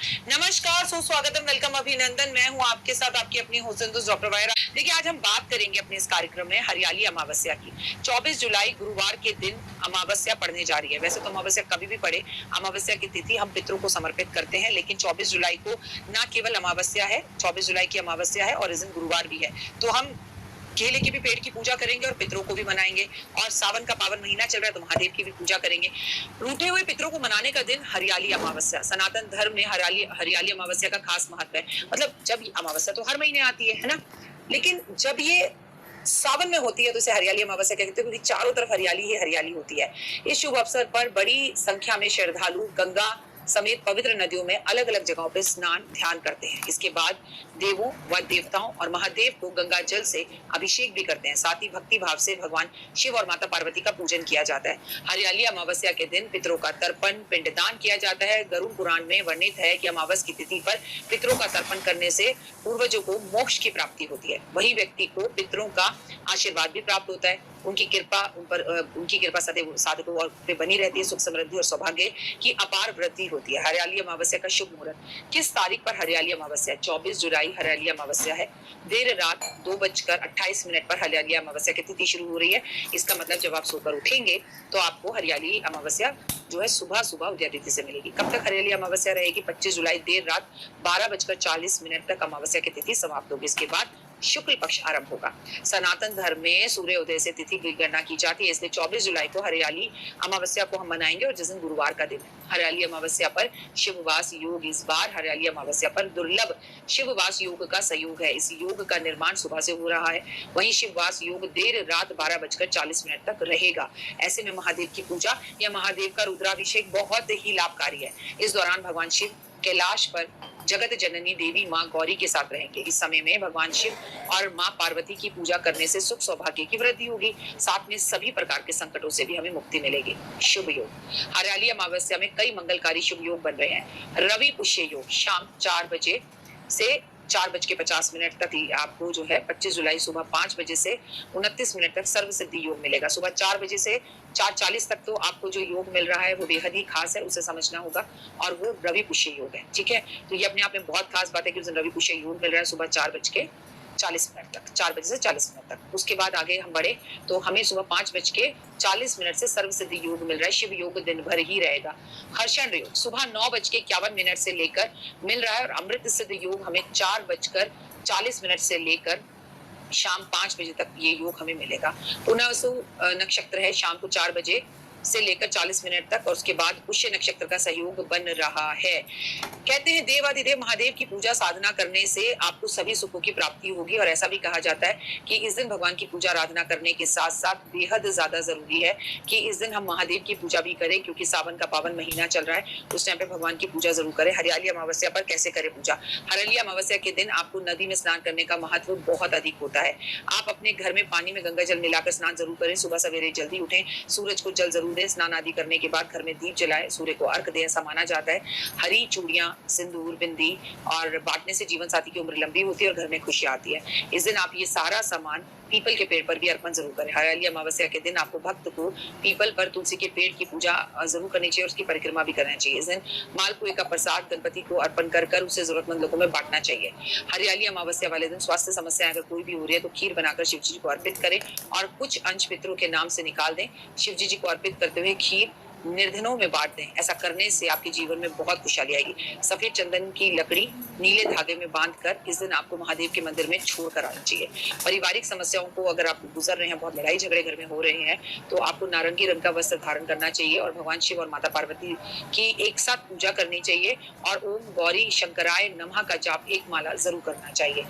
नमस्कार, सुस्वागतम, वेलकम, अभिनंदन। मैं हूं आपके साथ आपकी अपनी हुसैन दोस्त डॉक्टर वायरा। देखिए, आज हम बात करेंगे अपने इस कार्यक्रम में हरियाली अमावस्या की। 24 जुलाई गुरुवार के दिन अमावस्या पड़ने जा रही है। वैसे तो अमावस्या कभी भी पड़े, अमावस्या की तिथि हम पितरों को समर्पित करते हैं, लेकिन 24 जुलाई को न केवल अमावस्या है, 24 जुलाई की अमावस्या है और इस दिन गुरुवार भी है। तो हम केले के भी पेड़ की पूजा करेंगे और पितरों को भी मनाएंगे। और सावन का पावन महीना चल रहा है तो महादेव की भी पूजा करेंगे। रूठे हुए पितरों को मनाने का दिन हरियाली अमावस्या। सनातन धर्म में हरियाली अमावस्या का खास महत्व है। मतलब जब अमावस्या तो हर महीने आती है ना, लेकिन जब ये सावन में होती है तो इसे हरियाली अमावस्या कहते हैं, क्योंकि चारों तरफ हरियाली ही हरियाली होती है। इस शुभ अवसर पर बड़ी संख्या में श्रद्धालु गंगा समेत पवित्र नदियों में अलग अलग जगहों पर स्नान ध्यान करते हैं। इसके बाद देवों व देवताओं और महादेव को गंगा जल से अभिषेक भी करते हैं। साथ ही भक्ति भाव से भगवान शिव और माता पार्वती का पूजन किया जाता है। हरियाली अमावस्या के दिन पितरों का तर्पण पिंडदान किया जाता है। गरुड़ पुराण में वर्णित है कि अमावस की तिथि पर पितरों का तर्पण करने से पूर्वजों को मोक्ष की प्राप्ति होती है। वही व्यक्ति को पितरों का आशीर्वाद भी प्राप्त होता है। उनकी कृपा सदैव साधकों और पे बनी रहती है। सुख समृद्धि और सौभाग्य की अपार वृद्धि होती है। हरियाली अमावस्या का शुभ मुहूर्त। किस तारीख पर हरियाली अमावस्या? 24 जुलाई हरियाली अमावस्या है। देर रात 2:28 पर हरियाली अमावस्या की तिथि शुरू हो रही है। इसका मतलब जब आप सोकर उठेंगे तो आपको हरियाली अमावस्या जो है सुबह सुबह उदय तिथि से मिलेगी। कब तक हरियाली अमावस्या रहेगी? 25 जुलाई देर रात 12:40 तक अमावस्या की तिथि समाप्त होगी। इसके बाद शुक्ल पक्ष आरंभ होगा। सनातन धर्म में सूर्योदय से तिथि की गणना की जाती है, इसलिए 24 जुलाई को हरियाली अमावस्या को हम मनाएंगे और जिस दिन गुरुवार का दिन है। हरियाली अमावस्या पर शिववास योग। इस बार हरियाली अमावस्या पर दुर्लभ शिववास योग का संयोग है। इस योग का निर्माण सुबह से हो रहा है। वहीं शिववास योग देर रात 12:40 तक रहेगा। ऐसे में महादेव की पूजा या महादेव का रुद्राभिषेक बहुत ही लाभकारी है। इस दौरान भगवान शिव कैलाश पर जगत जननी देवी माँ गौरी के साथ रहेंगे। इस समय में भगवान शिव और माँ पार्वती की पूजा करने से सुख सौभाग्य की वृद्धि होगी। साथ में सभी प्रकार के संकटों से भी हमें मुक्ति मिलेगी। शुभ योग। हरियाली अमावस्या में कई मंगलकारी शुभ योग बन रहे हैं। रवि पुष्य योग शाम 4 बजे से 4:50 तक ही आपको जो है 25 जुलाई सुबह 5 बजे से 29 मिनट तक सर्व सिद्धि योग मिलेगा। सुबह 4 बजे से 4:40 तक तो आपको जो योग मिल रहा है वो बेहद ही खास है, उसे समझना होगा। और वो रवि पुष्य योग है, ठीक है। तो ये अपने आप में बहुत खास बात है कि उस दिन रवि पुष्य योग मिल रहा है सुबह 4:40 तक, 4 बजे से 40 मिनट तक। उसके बाद आगे हम बढ़े तो हमें सुबह 5:40 से सर्व सिद्धि योग मिल रहा है। शिव योग दिन भर ही रहेगा। हर्षण योग सुबह 9:51 से लेकर मिल रहा है और अमृत सिद्ध योग हमें 4:40 से लेकर शाम 5 बजे तक ये योग हमें मिलेगा। पुनर्वसु नक्षत्र है शाम को 4 बजे से लेकर 40 मिनट तक और उसके बाद पुष्य नक्षत्र का सहयोग बन रहा है। कहते हैं देवाधिदेव महादेव की पूजा साधना करने से आपको सभी सुखों की प्राप्ति होगी। और ऐसा भी कहा जाता है कि इस दिन भगवान की पूजा आराधना करने के साथ साथ बेहद ज्यादा जरूरी है कि इस दिन हम महादेव की पूजा भी करें, क्योंकि सावन का पावन महीना चल रहा है। उस टाइम पे भगवान की पूजा जरूर करें। हरियाली अमावस्या पर कैसे करें पूजा? हरियाली अमावस्या के दिन आपको नदी में स्नान करने का महत्व बहुत अधिक होता है। आप अपने घर में पानी में गंगा जल मिलाकर स्नान जरूर करें। सुबह सवेरे जल्दी उठें, सूरज को जल जरूर दें। स्नान आदि करने के बाद घर में दीप जलाएं, सूर्य को अर्घ दें, ऐसा माना जाता है। हरी चूड़ियां, सिंदूर, बिंदी और बांटने से जीवन साथी की उम्र लंबी होती है और घर में खुशियां आती है। इस दिन आप ये सारा सामान पीपल के पेड़ पर भी अर्पण जरूर करें। हरियाली अमावस्या के दिन आपको भक्त को पीपल पर तुलसी के पेड़ की पूजा जरूर करनी चाहिए और उसकी परिक्रमा भी करना चाहिए। इस दिन मालपुए का प्रसाद गणपति को अर्पण कर उसे जरूरतमंद लोगों में बांटना चाहिए। हरियाली अमावस्या वाले दिन स्वास्थ्य समस्या अगर कोई भी हो रही है तो खीर बनाकर शिव जी को अर्पित करें और कुछ अंश पितरों के नाम से निकाल दें। शिव जी को अर्पित करते हुए खीर निर्धनों में बांट दें। ऐसा करने से आपके जीवन में बहुत खुशहाली आएगी। सफेद चंदन की लकड़ी नीले धागे में बांधकर इस दिन आपको महादेव के मंदिर में छोड़ कर आना चाहिए। पारिवारिक समस्याओं को अगर आप गुजर रहे हैं, बहुत लड़ाई झगड़े घर में हो रहे हैं, तो आपको नारंगी रंग का वस्त्र धारण करना चाहिए और भगवान शिव और माता पार्वती की एक साथ पूजा करनी चाहिए और ओम गौरी शंकराय नमः का जाप एक माला जरूर करना चाहिए।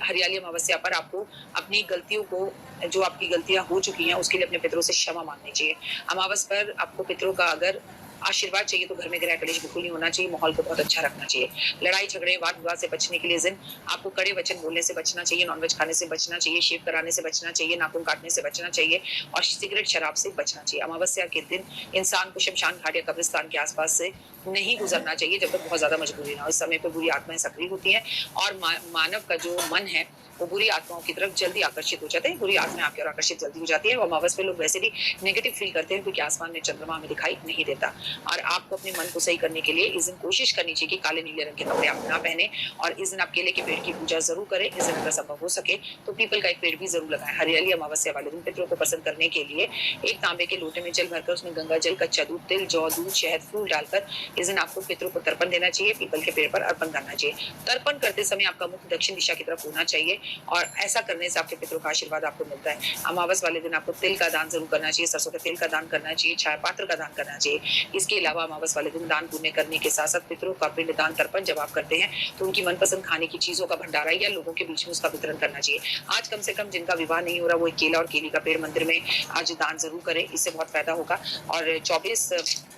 हरियाली अमावस्या पर आपको अपनी गलतियों को, जो आपकी गलतियां हो चुकी हैं, उसके लिए अपने पितरों से क्षमा मांगनी चाहिए। अमावस पर आपको पितरों का अगर आशीर्वाद चाहिए तो घर में गृह कलेश बिल्कुल नहीं होना चाहिए। माहौल को बहुत अच्छा रखना चाहिए। लड़ाई झगड़े वाद विवाद से बचने के लिए इस दिन आपको कड़े वचन बोलने से बचना चाहिए, नॉनवेज खाने से बचना चाहिए, शेव कराने से बचना चाहिए, नाखून काटने से बचना चाहिए और सिगरेट शराब से बचना चाहिए। अमावस्या के दिन इंसान को शमशान घाट या कब्रिस्तान के आसपास से नहीं गुजरना चाहिए जब तक बहुत ज्यादा मजबूरी ना हो। इस समय पर बुरी आत्माएं सक्रिय होती हैं और मानव का जो मन है वो बुरी आत्माओं की तरफ जल्दी आकर्षित हो जाते हैं। बुरी आत्माएं आपकी ओर आकर्षित जल्दी हो जाती है। और अमावस पे लोग वैसे भी नेगेटिव फील करते हैं क्योंकि आसमान में चंद्रमा हमें दिखाई नहीं देता। और आपको अपने मन को सही करने के लिए इस दिन कोशिश करनी चाहिए कि काले नीले रंग के कपड़े आप ना पहने और इस दिन आप केले के पेड़ की पूजा जरूर करें। इस दिन अगर संभव हो सके तो पीपल का एक पेड़ भी जरूर लगाएं। हरियाली अमावस्या वाले दिन पितरों को प्रसन्न करने के लिए एक तांबे के लोटे में जल भरकर उसमें गंगा जल, कच्चा दूध, तिल, जौ, दूध, शहद, फूल डालकर इस दिन आपको पितरों को तर्पण देना चाहिए। पीपल के पेड़ पर अर्पण करना चाहिए। तर्पण करते समय आपका मुख दक्षिण दिशा की तरफ होना चाहिए और ऐसा करने से आपके पितरों का आशीर्वाद आपको मिलता है। अमावस वाले दिन आपको तिल का दान जरूर करना चाहिए, सरसों के तेल का दान करना चाहिए, छाया पात्र का दान करना चाहिए। इसके अलावा अमावस वाले दिन दान पुण्य करने के साथ साथ पितरों का पिंड दान तर्पण जब आप करते हैं तो उनकी मनपसंद खाने की चीजों का भंडारा या लोगों के बीच में उसका वितरण करना चाहिए। आज कम से कम जिनका विवाह नहीं हो रहा वो एक केला और केली का पेड़ मंदिर में आज दान जरूर करें, इससे बहुत फायदा होगा। और 24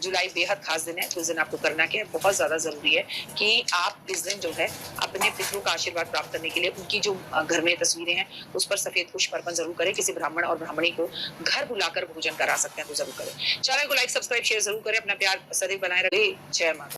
जुलाई बेहद खास दिन है, तो इस दिन आपको करना क्या है, बहुत ज्यादा जरूरी है कि आप इस दिन जो है अपने पितरों का आशीर्वाद प्राप्त करने के लिए उनकी जो घर में तस्वीरें हैं उस पर सफेद पुष्प अर्पण जरूर करें। किसी ब्राह्मण और ब्राह्मणी को घर बुलाकर भोजन करा सकते हैं तो जरूर करें। चैनल को लाइक, सब्सक्राइब, शेयर जरूर करें। अपना प्यार सदैव बनाए रखें। जय माता।